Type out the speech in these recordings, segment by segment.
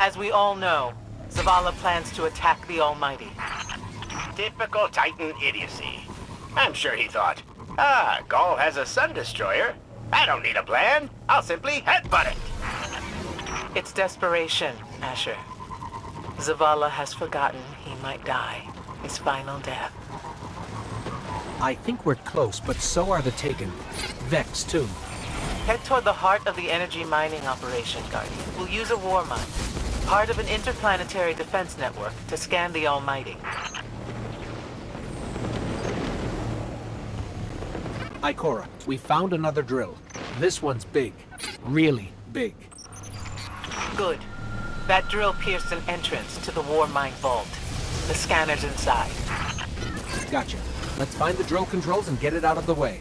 As we all know, Zavala plans to attack the Almighty. Typical Titan idiocy. I'm sure he thought, Gaul has a Sun Destroyer. I don't need a plan. I'll simply headbutt it. It's desperation, Asher. Zavala has forgotten he might die. His final death. I think we're close, but so are the Taken. Vex, too. Head toward the heart of the energy mining operation, Guardian. We'll use a war mine, part of an interplanetary defense network, to scan the Almighty. Ikora, we found another drill. This one's big. Really big. Good. That drill pierced an entrance to the war mine vault. The scanner's inside. Gotcha. Let's find the drill controls and get it out of the way.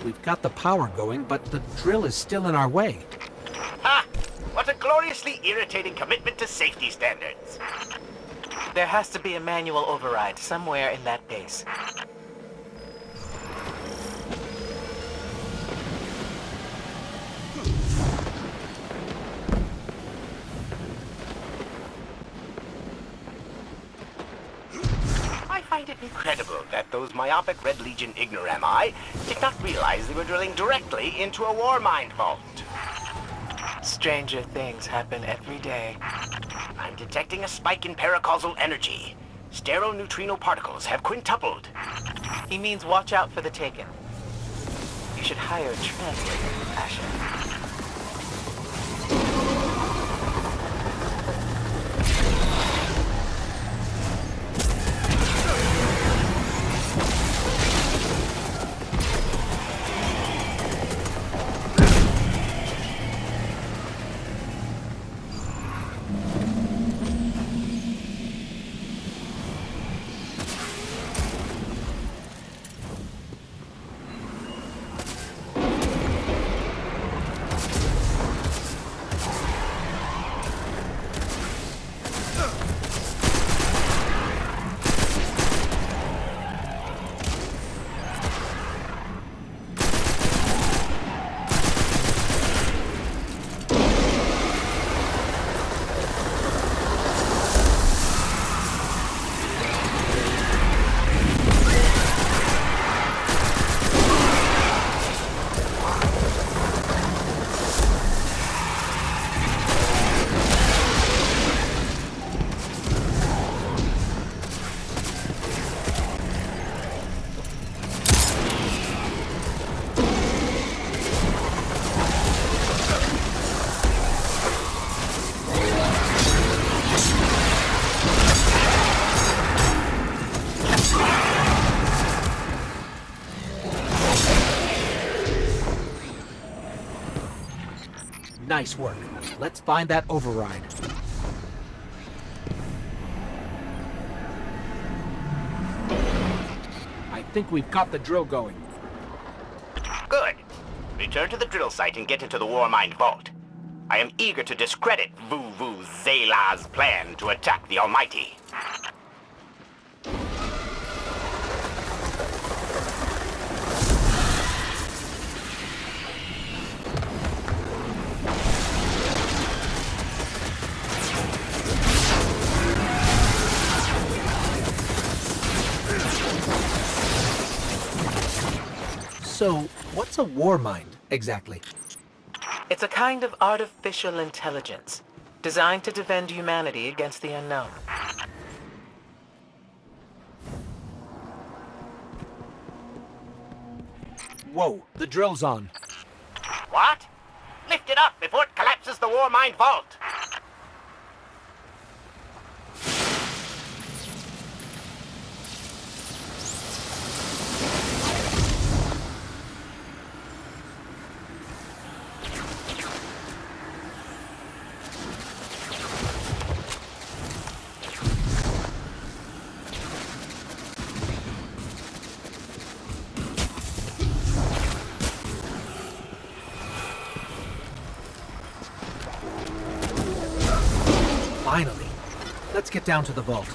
We've got the power going, but the drill is still in our way. Ha! What a gloriously irritating commitment to safety standards. There has to be a manual override somewhere in that base. I find it incredible that those myopic Red Legion ignorami did not realize they were drilling directly into a war mine vault. Stranger things happen every day. I'm detecting a spike in paracausal energy. Stereoneutrino particles have quintupled. He means watch out for the Taken. You should hire a translator, Asher. Nice work. Let's find that override. I think we've got the drill going. Good. Return to the drill site and get into the Warmind vault. I am eager to discredit Vuvu Zela's plan to attack the Almighty. So, what's a war mind, exactly? It's a kind of artificial intelligence designed to defend humanity against the unknown. Whoa, the drill's on. What? Lift it up before it collapses the Warmind vault. Finally. Let's get down to the vault.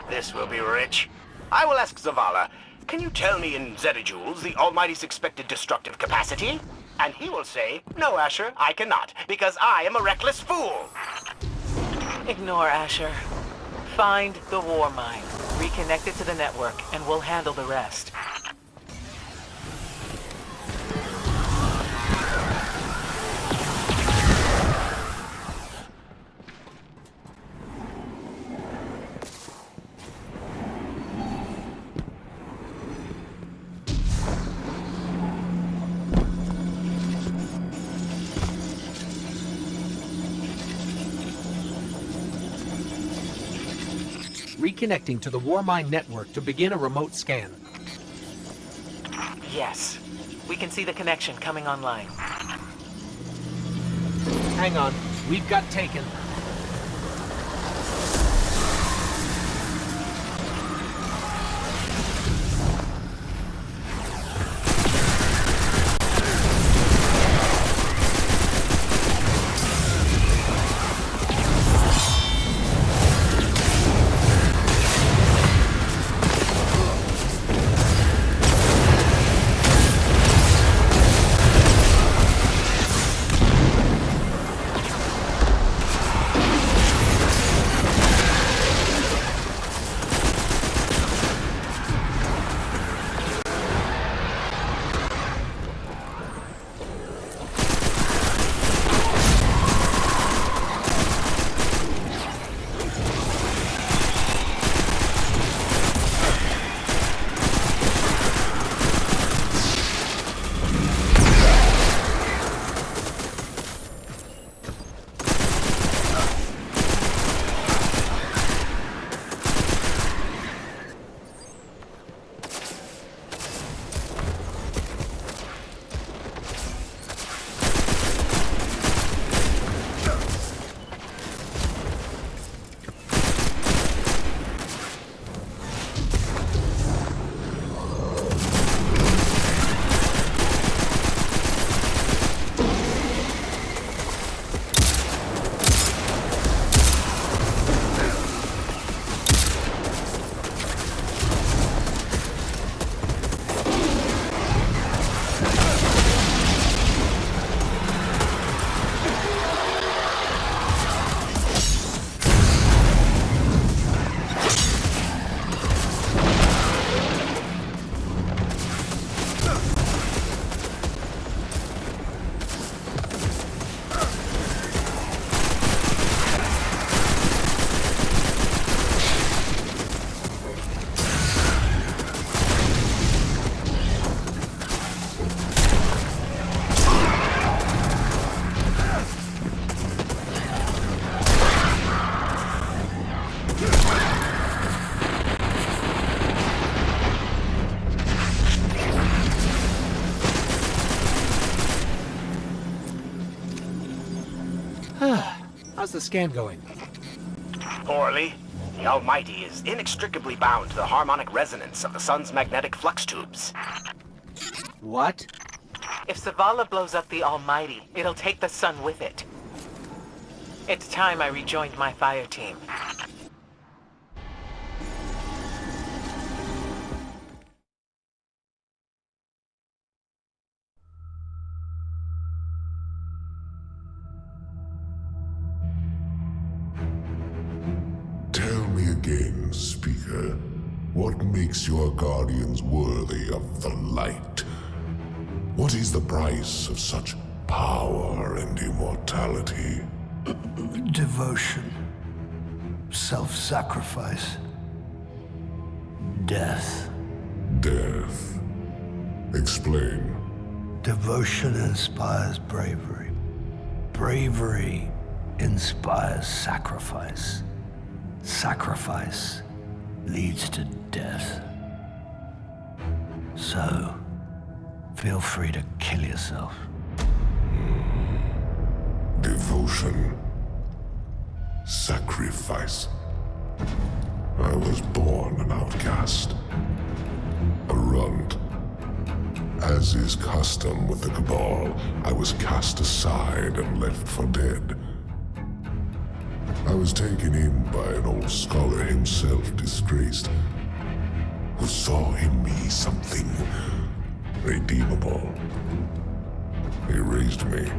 This will be rich. I will ask Zavala, can you tell me in zettajoules the Almighty's expected destructive capacity? And he will say, no, Asher, I cannot, because I am a reckless fool. Ignore Asher. Find the war mine, reconnect it to the network, and we'll handle the rest. Reconnecting to the Warmind network to begin a remote scan. Yes. We can see the connection coming online. Hang on, we've got taken. the scan going? Poorly. The Almighty is inextricably bound to the harmonic resonance of the sun's magnetic flux tubes. What? If Zavala blows up the Almighty, it'll take the sun with it. It's time I rejoined my fire team. Tell me again, Speaker, what makes your guardians worthy of the light? What is the price of such power and immortality? Devotion. Self-sacrifice. Death. Death. Explain. Devotion inspires bravery. Bravery inspires sacrifice. Sacrifice leads to death. So, feel free to kill yourself. Devotion. Sacrifice. I was born an outcast. A runt. As is custom with the Cabal, I was cast aside and left for dead. I was taken in by an old scholar himself, disgraced, who saw in me something redeemable. He raised me,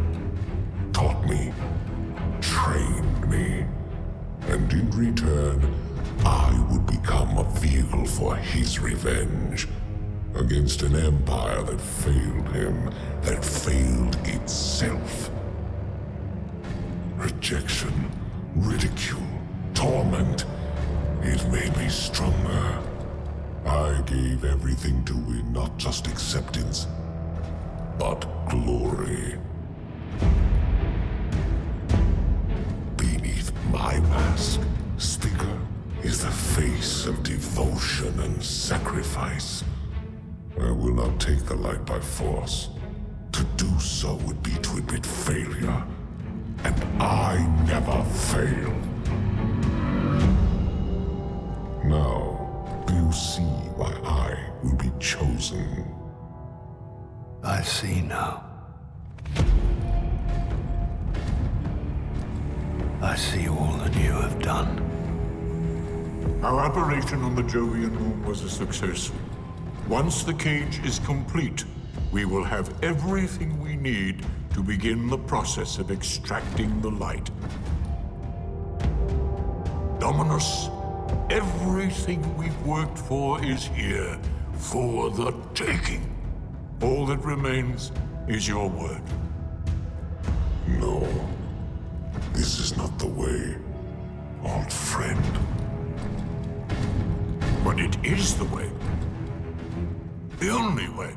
taught me, trained me, and in return, I would become a vehicle for his revenge against an empire that failed him, that failed itself. Rejection, ridicule, torment. It made me stronger. I gave everything to win not just acceptance, but glory. Beneath my mask, Speaker, is the face of devotion and sacrifice. I will not take the light by force. To do so would be to admit failure. And I never fail. Now, do you see why I will be chosen? I see now. I see all that you have done. Our operation on the Jovian moon was a success. Once the cage is complete, we will have everything we need to begin the process of extracting the light. Dominus, everything we've worked for is here, for the taking. All that remains is your word. No. This is not the way, old friend. But it is the way. The only way.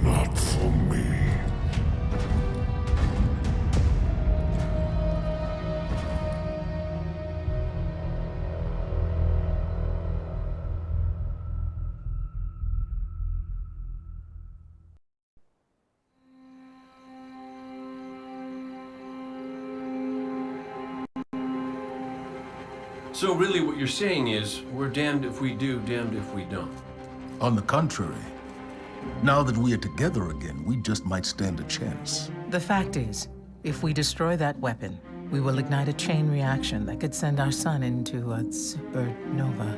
Not for me. So really what you're saying is, we're damned if we do, damned if we don't. On the contrary, now that we are together again, we just might stand a chance. The fact is, if we destroy that weapon, we will ignite a chain reaction that could send our sun into a supernova.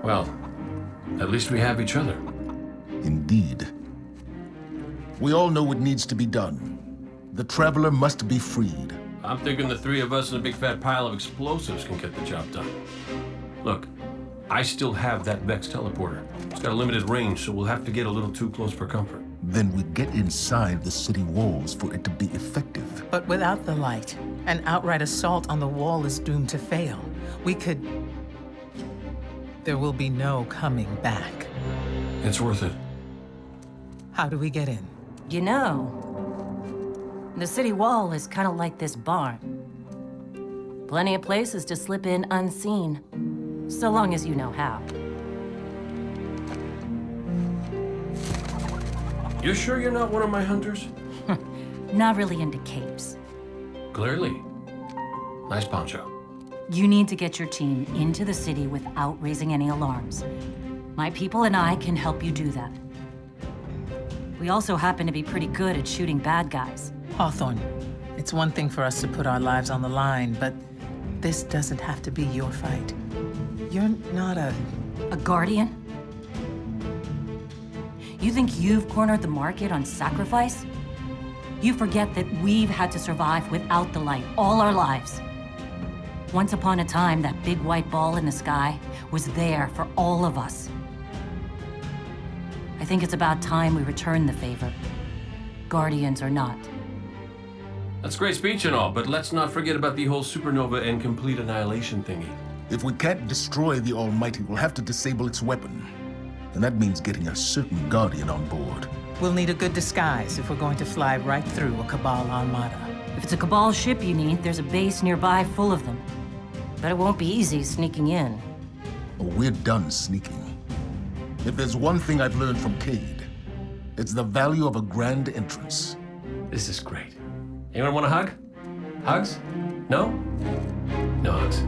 Well, at least we have each other. Indeed. We all know what needs to be done. The Traveler must be freed. I'm thinking the three of us and a big fat pile of explosives can get the job done. Look, I still have that Vex teleporter. It's got a limited range, so we'll have to get a little too close for comfort. Then we get inside the city walls for it to be effective. But without the light, an outright assault on the wall is doomed to fail. We could... There will be no coming back. It's worth it. How do we get in? You know, the city wall is kind of like this barn. Plenty of places to slip in unseen, so long as you know how. You sure you're not one of my hunters? Not really into capes. Clearly. Nice poncho. You need to get your team into the city without raising any alarms. My people and I can help you do that. We also happen to be pretty good at shooting bad guys. Hawthorne, it's one thing for us to put our lives on the line, but this doesn't have to be your fight. You're not a Guardian? You think you've cornered the market on sacrifice? You forget that we've had to survive without the light all our lives. Once upon a time, that big white ball in the sky was there for all of us. I think it's about time we return the favor, Guardians or not. That's a great speech and all, but let's not forget about the whole supernova and complete annihilation thingy. If we can't destroy the Almighty, we'll have to disable its weapon. And that means getting a certain Guardian on board. We'll need a good disguise if we're going to fly right through a Cabal armada. If it's a Cabal ship you need, there's a base nearby full of them. But it won't be easy sneaking in. Oh, we're done sneaking. If there's one thing I've learned from Cade, it's the value of a grand entrance. This is great. Anyone want a hug? Hugs? No? No hugs.